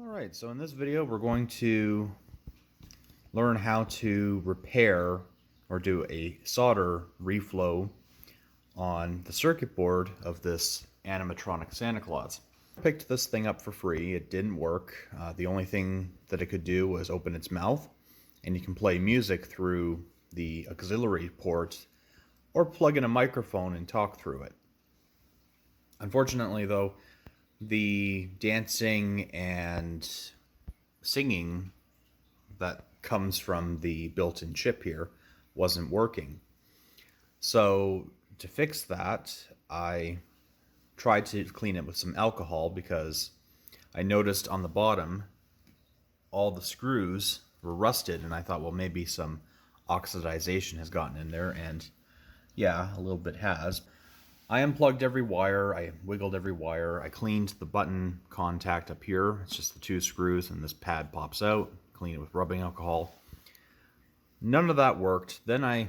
Alright, so in this video we're going to learn how to repair or do a solder reflow on the circuit board of this animatronic Santa Claus. I picked this thing up for free. It didn't work. The only thing that it could do was open its mouth, and you can play music through the auxiliary port or plug in a microphone and talk through it. Unfortunately though, the dancing and singing that comes from the built-in chip here wasn't working. So to fix that, I tried to clean it with some alcohol because I noticed on the bottom all the screws were rusted, and I thought, well, maybe some oxidization has gotten in there, and yeah, a little bit has. I unplugged every wire, I wiggled every wire, I cleaned the button contact up here. It's just the two screws and this pad pops out. Clean it with rubbing alcohol. None of that worked. Then I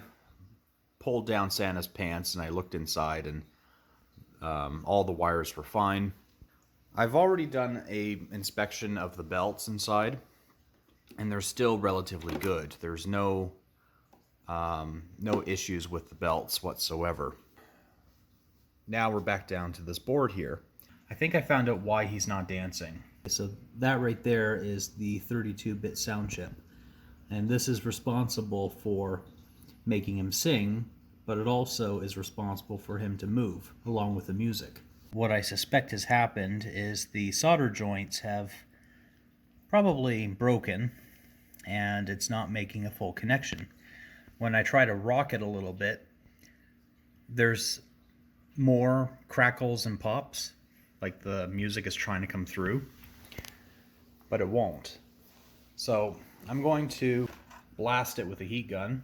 pulled down Santa's pants and I looked inside, and all the wires were fine. I've already done a inspection of the belts inside, and they're still relatively good. There's no issues with the belts whatsoever. Now we're back down to this board here. I think I found out why he's not dancing. So that right there is the 32-bit sound chip. And this is responsible for making him sing, but it also is responsible for him to move along with the music. What I suspect has happened is the solder joints have probably broken and it's not making a full connection. When I try to rock it a little bit, there's more crackles and pops, like the music is trying to come through, but it won't. So I'm going to blast it with a heat gun.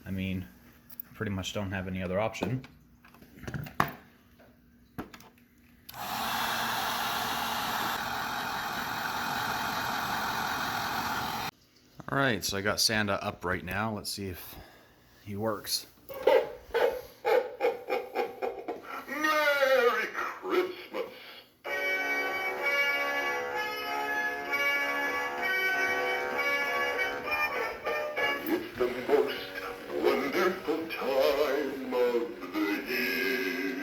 I mean, pretty much don't have any other option. Alright, so I got Santa up right now. Let's see if he works. Merry Christmas! It's the most wonderful time of the year,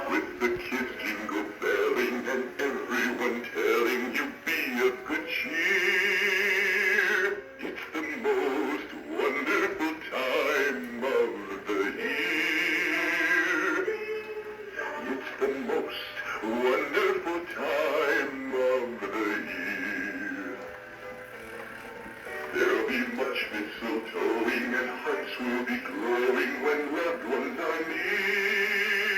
with the kids jingle belling and everyone telling you be of good cheer. It's the most wonderful time of the year. It's the most wonderful time of the year. There'll be much mistletoeing and hearts will be glowing when loved ones are near.